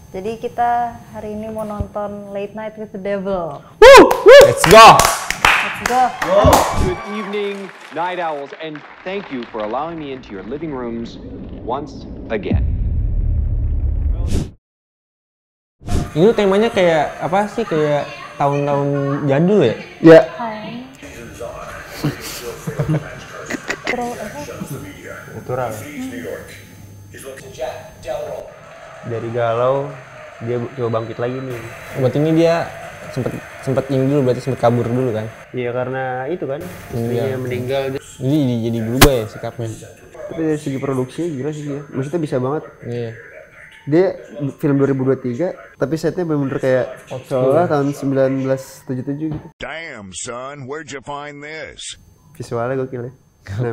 Jadi kita hari ini mau nonton Late Night with the Devil. Woo! Let's go! Let's go! Good evening, Night Owls, and thank you for allowing me into your living rooms once again. Ini temanya kayak apa sih? Kayak tahun-tahun jadul ya? Ya. Natural. Dari galau dia coba bangkit lagi nih. Berarti ini dia sempat ini dulu, berarti sempat kabur dulu kan? Iya karena itu kan istrinya meninggal. Jadi berubah ya sikapnya. Tapi dari segi produksinya gila sih dia. Maksudnya bisa banget. Iya. Dia film 2023 tapi setnya bener-bener kayak seolah tahun 1977 gitu. Damn son, where'd you find this? Visualnya gokil ya.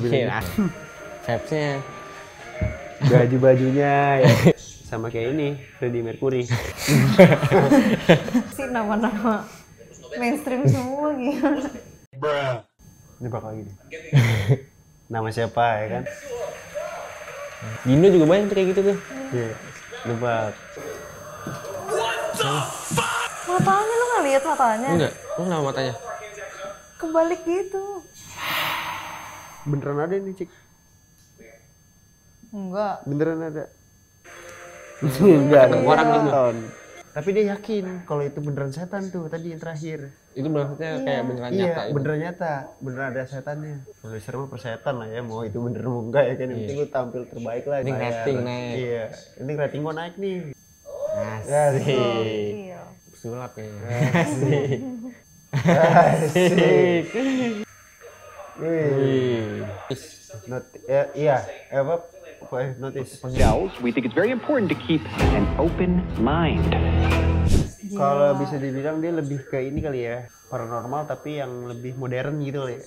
Iya. Vibes-nya. Baju-bajunya ya. Sama kayak ini, Freddie Mercury. Si nama-nama mainstream semua gimana? Ini bakal gini. Nama siapa ya kan? Dino juga banyak kayak gitu tuh. Iya. Nebak. Matanya lu nggak lihat matanya? Enggak, lu kenapa matanya? Kebalik gitu. Beneran ada nih, Cik. Enggak. Beneran ada. Enggak ada Orang gitu. nonton. Tapi dia yakin kalau itu beneran setan tuh tadi yang terakhir. Itu maksudnya kayak beneran Iya, nyata. beneran nyata. Beneran ada setannya. Produser mah persetan lah ya, mau itu bener mau enggak ya kan. Yang penting lu tampil terbaik lah. Ini Bayar. rating naik. Iya, ini rating gua naik nih. Asik. Iya. Sulap ya. Asik. Asik. Wih. Iya, apa? Notice. Owls, we think it's very important to keep an open mind. Kalau bisa dibilang dia lebih ke ini kali ya, paranormal tapi yang lebih modern gitu kali ya.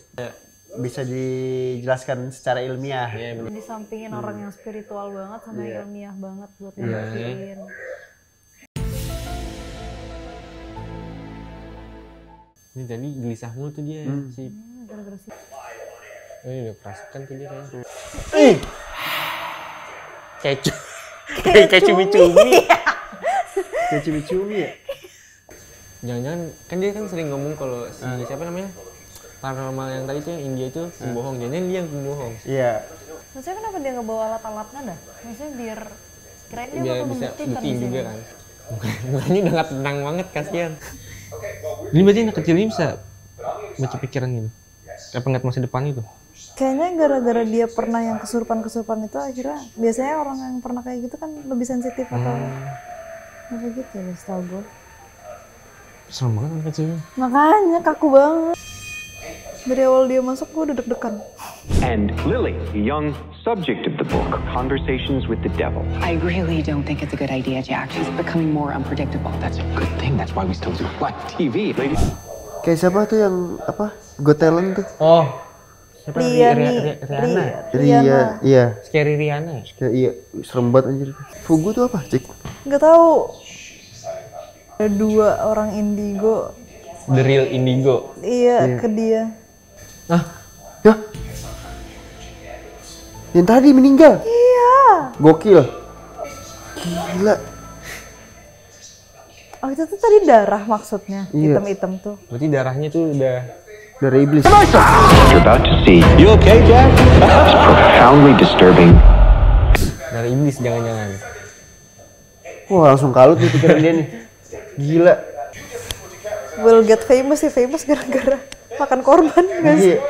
Bisa dijelaskan secara ilmiah. Di sampingin orang yang spiritual banget sama yang ilmiah banget buat ngertiin. Ini tadi gelisah mulu tuh dia si. Gara-gara sih. Ini udah kerasukan tuh dia kayaknya. Ih. Kayak cumi-cumi. Kayak cumi-cumi ya? Jangan-jangan kan dia kan sering ngomong kalau si siapa namanya? Paranormal yang tadi tuh yang India itu pembohong. Jangan dia yang pembohong. Iya. Maksudnya kenapa dia nggak bawa alat-alatnya dah? Maksudnya biar kirain dia Biar bakal bisa membuktikan buktiin di juga sini. kan. Mukanya udah nggak tenang banget, kasihan. Ini berarti anak kecil ini bisa baca pikiran gitu. Apa ngeliat masa depan itu? Kayaknya gara-gara dia pernah yang kesurupan-kesurupan itu akhirnya biasanya orang yang pernah kayak gitu kan lebih sensitif atau apa gitu ya setahu gue. Serem banget anak kecilnya. Makanya kaku banget. Dari awal dia masuk gue udah deg-degan. And Lily, the young subject of the book, Conversations with the Devil. I really don't think it's a good idea, Jack. She's becoming more unpredictable. That's a good thing. That's why we still do live TV. Lady. Kayak siapa tuh yang apa? Got Talent tuh. Oh. Siapa? Riana. Iya. Scary Riana ya? Kayak iya, serem banget anjir. Fugu tuh apa, Cik? Nggak tahu. Ada 2 orang indigo. The Real Indigo. Iya, ke dia. Ah, Ya. Yang tadi meninggal. Iya. Gokil. Gila. Oh itu tuh tadi darah maksudnya. Iya. Hitam-hitam tuh. berarti darahnya tuh udah. Dari iblis. You're about to see. You okay, Jack? It's profoundly disturbing. Darah iblis jangan-jangan. Wah, langsung kalut nih pikiran dia nih. Gila. Will get famous sih, famous gara-gara makan korban guys. Iya.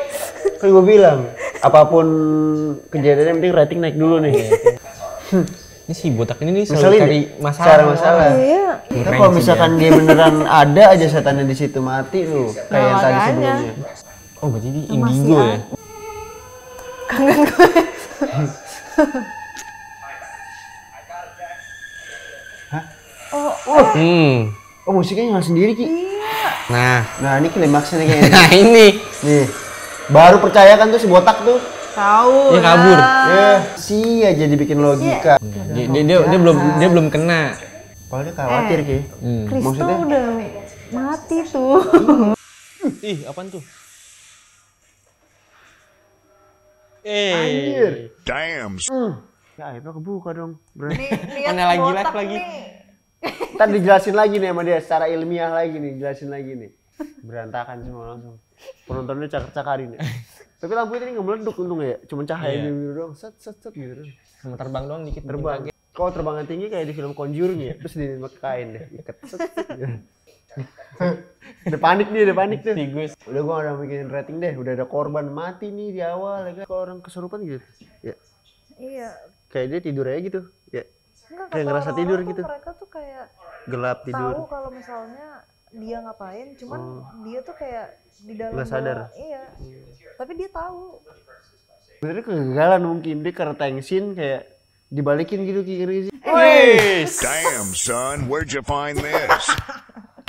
Kan gue bilang, apapun kejadiannya yang penting rating naik dulu nih. Ini si botak ini nih selalu Misalnya cari masalah. Cari masalah. Iya. Nah, kalau misalkan dia beneran ada aja setannya di situ mati tuh, kayak yang tadi makanya. sebelumnya. Oh berarti dia indigo ya? Kangen gue. Oh musiknya nyala sendiri Ki. Nah, Nah ini klimaksnya nih kayaknya. nah ini. Nih, baru percaya kan tuh si botak tuh. Tahu. Dia kabur. Ya, si aja dibikin logika. Dia belum kena. Padahal dia khawatir Ki. Kristo Maksudnya? udah mati tuh. Ih, apaan tuh? Anjir. Damn. Ya akhirnya kebuka dong. Bro. Lihat Mana lagi botak live lagi? nih. Ntar dijelasin lagi nih sama dia secara ilmiah lagi nih, jelasin lagi nih. Berantakan semua langsung. Penontonnya cakar-cakarin ya. Tapi lampu ini nggak meleduk untung ya, cuma cahaya Iya. biru doang, set gitu doang. Sama terbang doang dikit. Terbang. Kalau terbangan tinggi kayak di film Conjuring ya, terus di pakai kain deh, ikat set gitu. Udah panik tuh. Tigus. Udah gua udah bikin rating deh, udah ada korban mati nih di awal ya kan. Kalau orang kesurupan gitu. Ya. Iya. Kayak dia tidur aja gitu. Ya. Enggak, Kayak kata ngerasa orang-orang tidur tuh gitu. Mereka tuh kayak Gelap tidur. tahu kalau misalnya dia ngapain, cuman dia tuh kayak di dalam Nggak sadar. Iya. Tapi dia tahu. Sebenarnya kegagalan mungkin dia karena tensin kayak dibalikin gitu kiri sih. Damn, son, where'd you find this?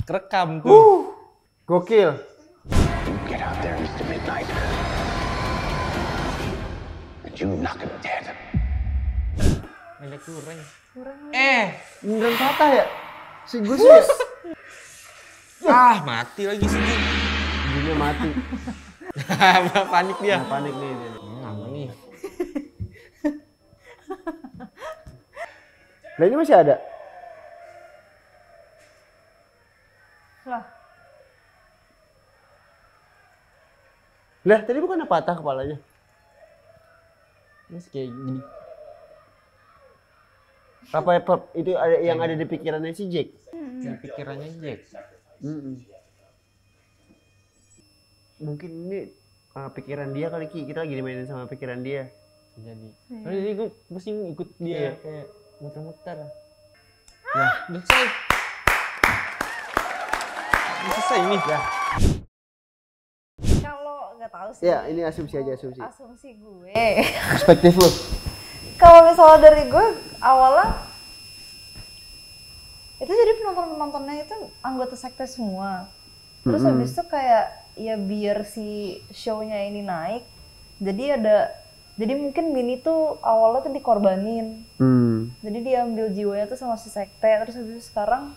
Kerekam tuh. Gokil. Get out there, Mr. Midnight. And you knock him dead. Ada kurang. Beneran patah ya? Si Gus ya? Mati lagi sih. Jinnya mati. Panik dia. Nah, panik nih dia. Apa nih? Nah ini masih ada? Lah tadi bukan patah kepalanya? Ini kayak gini. Apa itu ada yang ada di pikirannya si Jack? Di pikirannya Jack. Mungkin ini pikiran dia kali Ki, kita lagi dimainin sama pikiran dia. Jadi. Jadi gue pusing ikut dia kayak muter-muter. Nah, Udah selesai. Udah selesai ini. ya. Kalau nggak tahu sih. Ya, ini asumsi aja asumsi. Asumsi gue. Perspektif lu. Kalau misalnya dari gue awalnya itu jadi penontonnya itu anggota sekte semua. Terus habis itu kayak ya biar si show-nya ini naik. Jadi mungkin Mini tuh awalnya tuh dikorbanin. Jadi diambil jiwanya tuh sama si sekte. Terus habis itu sekarang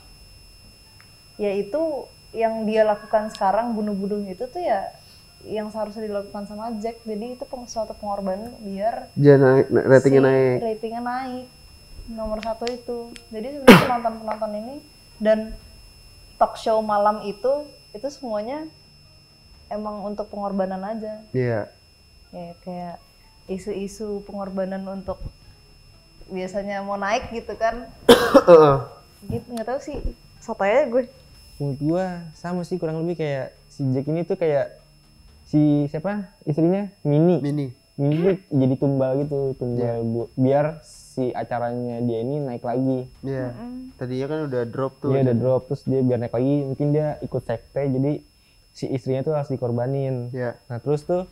ya itu yang dia lakukan sekarang bunuh-bunuh itu tuh ya yang seharusnya dilakukan sama Jack. Jadi itu suatu pengorbanan biar ratingnya naik nomor 1 itu. Jadi sebenarnya penonton ini dan talk show malam itu semuanya emang untuk pengorbanan aja. Iya. Ya kayak isu-isu pengorbanan untuk biasanya mau naik gitu kan. Gitu nggak tahu sih, sotoy aja gue. Menurut gua sama sih kurang lebih kayak si Jack ini tuh kayak si siapa istrinya Mini tuh jadi tumbal gitu, biar si acaranya dia ini naik lagi. Iya. Tadinya kan udah drop tuh. Dia udah drop terus dia biar naik lagi, mungkin dia ikut sekte jadi si istrinya tuh harus dikorbanin. Iya. Nah terus tuh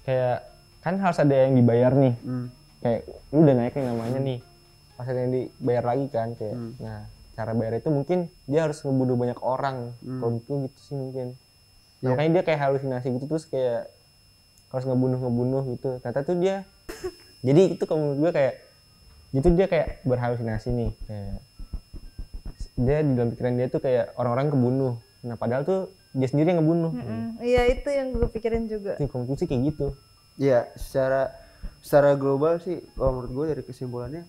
kayak kan harus ada yang dibayar nih. Kayak lu udah naik nih namanya nih, pas ada yang dibayar lagi kan kayak. Nah cara bayar itu mungkin dia harus ngebunuh banyak orang. Kalau gitu sih mungkin. Nah, makanya dia kayak halusinasi gitu terus kayak harus ngebunuh gitu. Ternyata tuh dia jadi itu kalau menurut gue kayak itu dia kayak berhalusinasi nih, kayak dia di dalam pikiran dia tuh kayak orang-orang kebunuh. Nah padahal tuh dia sendiri yang ngebunuh. Iya itu yang gue pikirin juga. Ini kalau menurut sih kayak gitu. Iya, secara global sih kalau menurut gue dari kesimpulannya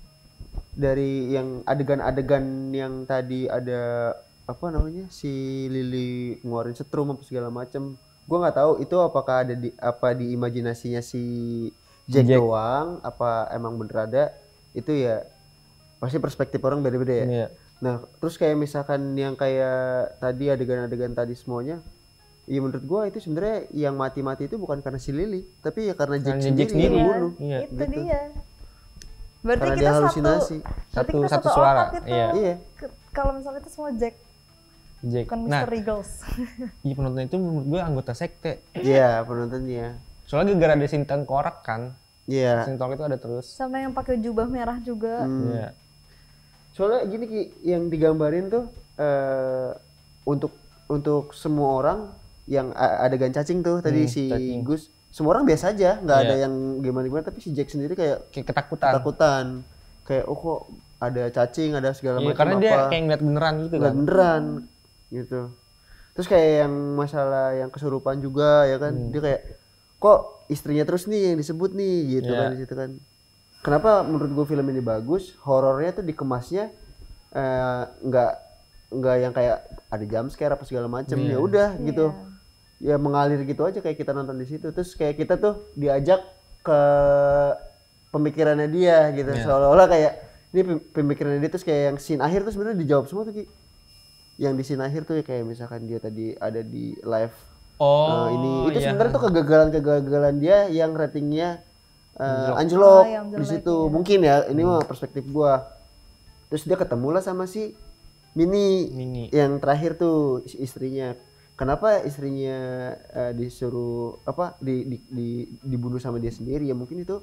dari yang adegan-adegan yang tadi ada apa namanya si Lily ngeluarin setrum apa segala macem, gue nggak tahu itu apakah ada di imajinasinya si Jack doang apa emang bener ada, itu ya pasti perspektif orang beda-beda ya. Iya. Nah terus kayak misalkan yang kayak tadi adegan-adegan tadi semuanya, ya menurut gue itu sebenarnya yang mati-mati itu bukan karena si Lily tapi ya karena Jack sendiri yang membunuh. Iya. Itu gitu. dia. Berarti Karena kita dia halusinasi. Satu suara. otak itu. Iya. Iya. Kalau misalnya itu semua Jack, bukan Nah, Mr. Eagles. iya penonton itu menurut gue anggota sekte. Iya penontonnya. Soalnya gara-gara ada sintan korak kan. Iya. Sintan itu ada terus. Sama yang pakai jubah merah juga. Iya. Soalnya gini Ki, yang digambarin tuh untuk semua orang yang adegan cacing tuh tadi si cacing. Gus, semua orang biasa aja, nggak ada Iya. yang gimana-gimana, tapi si Jack sendiri kayak Kayak ketakutan. kayak oh kok ada cacing, ada segala Iya, macam karena dia apa. kayak ngeliat beneran gitu Nggak kan. beneran gitu. Terus kayak yang masalah yang kesurupan juga ya kan, dia kayak kok istrinya terus nih yang disebut nih gitu Iya. kan di situ kan. Kenapa menurut gue film ini bagus? Horornya tuh dikemasnya nggak yang kayak ada jump scare apa segala macem. Ya udah gitu. Ya mengalir gitu aja kayak kita nonton di situ. Terus kayak kita tuh diajak ke pemikirannya dia gitu. Seolah-olah kayak ini pemikirannya dia, terus kayak yang scene akhir tuh sebenarnya dijawab semua tuh Ki. Yang di scene akhir tuh ya kayak misalkan dia tadi ada di live ini itu sebenarnya tuh kegagalan dia yang ratingnya anjlok di situ. Mungkin ya ini mah perspektif gua. Terus dia ketemulah sama si Mini. Yang terakhir tuh istrinya. Kenapa istrinya disuruh dibunuh sama dia sendiri? Ya mungkin itu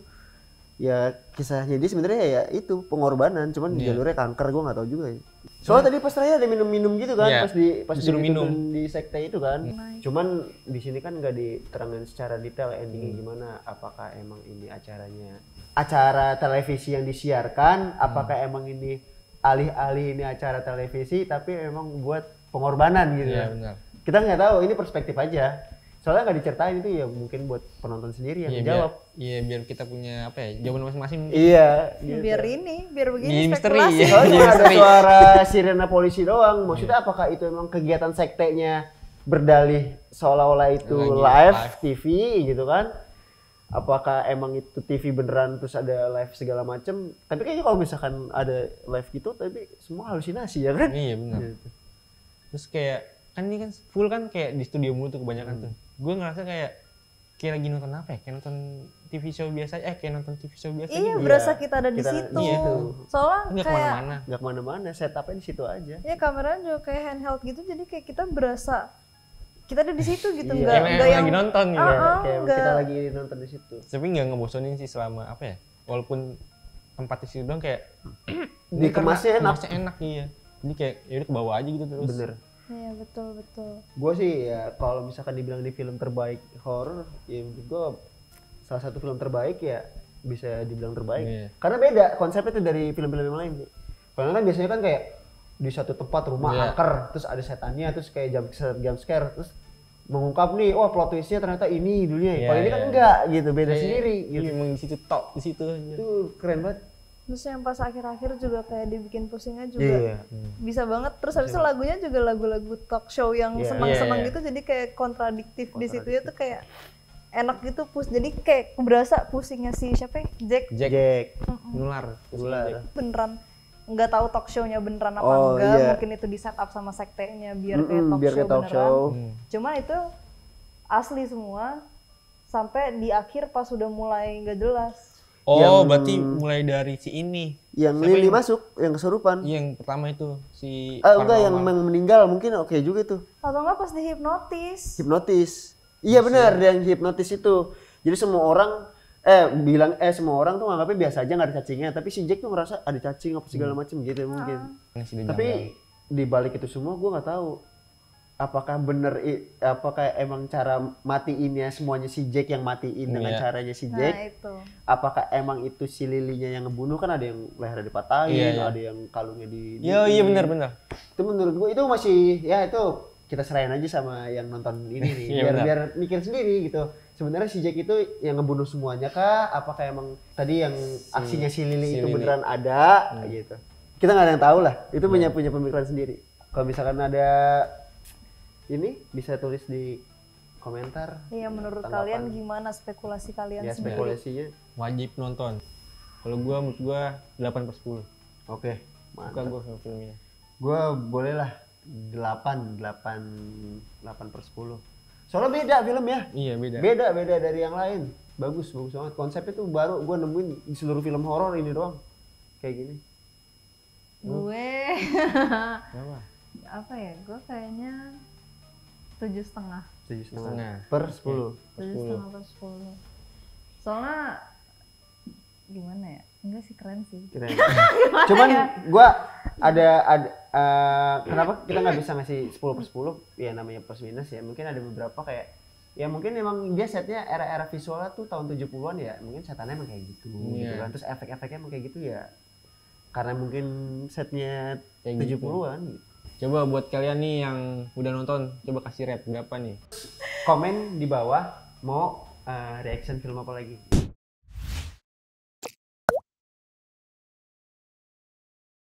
ya kisahnya dia sebenarnya ya itu pengorbanan, cuman jalurnya kanker, gue nggak tahu juga ya. Soalnya tadi pas terakhir ada minum gitu kan, pas minum di sekte itu kan. Cuman di sini kan nggak diterangin secara detail endingnya gimana. Apakah emang ini acara televisi yang disiarkan? Apakah emang ini alih-alih ini acara televisi tapi emang buat pengorbanan gitu? Iya benar. Kita nggak tahu, ini perspektif aja. Soalnya nggak diceritain itu ya mungkin buat penonton sendiri yang menjawab. Biar kita punya jawaban masing-masing. Iya. Gitu. Biar begini spekulasi. Soalnya ada suara sirena polisi doang. Maksudnya apakah itu emang kegiatan sektenya berdalih seolah-olah itu live TV gitu kan? Apakah emang itu TV beneran terus ada live segala macem? Tapi kayaknya kalau misalkan ada live gitu, tapi semua halusinasi ya kan? Iya benar. Gitu. Terus kayak kan ini kan full kan kayak di studio mulu tuh kebanyakan tuh. Gue ngerasa kayak lagi nonton apa ya? Kayak nonton TV show biasa. Kayak nonton TV show biasa. Iya, berasa kita ada di situ. Soalnya nggak kayak nggak kemana-mana, setupnya di situ aja. Ya kameranya juga kayak handheld gitu, jadi kayak kita berasa kita ada di situ gitu. Nggak yang lagi nonton gitu. Kayak kita lagi nonton di situ. Tapi nggak ngebosonin sih selama apa ya? Walaupun tempat di situ doang kayak dikemasnya enak iya. Jadi kayak ya udah ke bawah aja gitu terus. Bener. Iya betul. Gue sih ya kalau misalkan dibilang di film terbaik horor, ya menurut gue salah satu film terbaik ya bisa dibilang terbaik. Karena beda konsepnya tuh dari film-film yang lain. Karena kan biasanya kan kayak di satu tempat rumah angker, terus ada setannya, terus kayak jump scare, terus mengungkap nih, wah plot twistnya ternyata ini dulunya. Kalau ini kan enggak gitu, beda sendiri. Gitu. Emang di situ top di situ. Itu keren banget. Terus yang pas akhir-akhir juga kayak dibikin pusingnya juga bisa banget. Terus habis itu lagunya juga lagu-lagu talk show yang senang-senang gitu, jadi kayak kontradiktif di situ ya tuh kayak enak gitu jadi kayak berasa pusingnya si siapa ya? Jack. Nular. Beneran nggak tahu talk show-nya beneran apa enggak, mungkin itu di setup sama sektenya biar kayak talk show beneran. Cuma itu asli semua sampai di akhir pas udah mulai nggak jelas. Berarti mulai dari si ini. Yang Lily masuk, yang kesurupan. Yang pertama itu si enggak, yang meninggal mungkin oke juga tuh. Atau enggak pas Hipnotis. Iya benar, yang hipnotis itu. Jadi semua orang semua orang tuh nganggapnya biasa aja nggak ada cacingnya, tapi si Jack tuh ngerasa ada cacing apa segala macam gitu mungkin. Tapi di balik itu semua gue nggak tahu apakah emang cara matiin semuanya si Jack yang matiin dengan caranya si Jack. Nah, itu. Apakah emang itu si Lilinya yang ngebunuh, kan ada yang lehernya dipatahin, ada yang kalungnya Iya benar. Itu menurut gue itu masih itu kita serahin aja sama yang nonton ini nih, biar mikir sendiri gitu. Sebenarnya si Jack itu yang ngebunuh semuanya kah? Apakah emang tadi yang aksinya si Lily itu beneran ada gitu? Kita nggak ada yang tahu lah. Itu punya pemikiran sendiri. Kalau misalkan ada ini bisa tulis di komentar. Iya, menurut kalian gimana spekulasi kalian sendiri? Spekulasinya wajib nonton. Kalau menurut gua 8/10. Oke, mantap. Suka gua sama filmnya. Gua boleh lah 8/10. Soalnya beda film ya. Iya, Beda dari yang lain. Bagus banget. Konsepnya tuh baru gua nemuin di seluruh film horor ini doang. Kayak gini. Gue apa ya? Gue kayaknya 7,5. 7,5/10. 7,5/10. Soalnya gimana ya? Enggak sih, keren sih. Cuman gua ada kenapa kita nggak bisa ngasih 10/10? Ya namanya plus minus ya. Mungkin ada beberapa kayak ya mungkin emang dia setnya era-era visualnya tuh tahun 70-an ya. Mungkin setannya emang kayak gitu gitu kan. Terus efek-efeknya emang kayak gitu ya. Karena mungkin setnya 70-an gitu. Coba buat kalian nih yang udah nonton, coba kasih rate berapa nih? Komen di bawah mau reaction film apa lagi.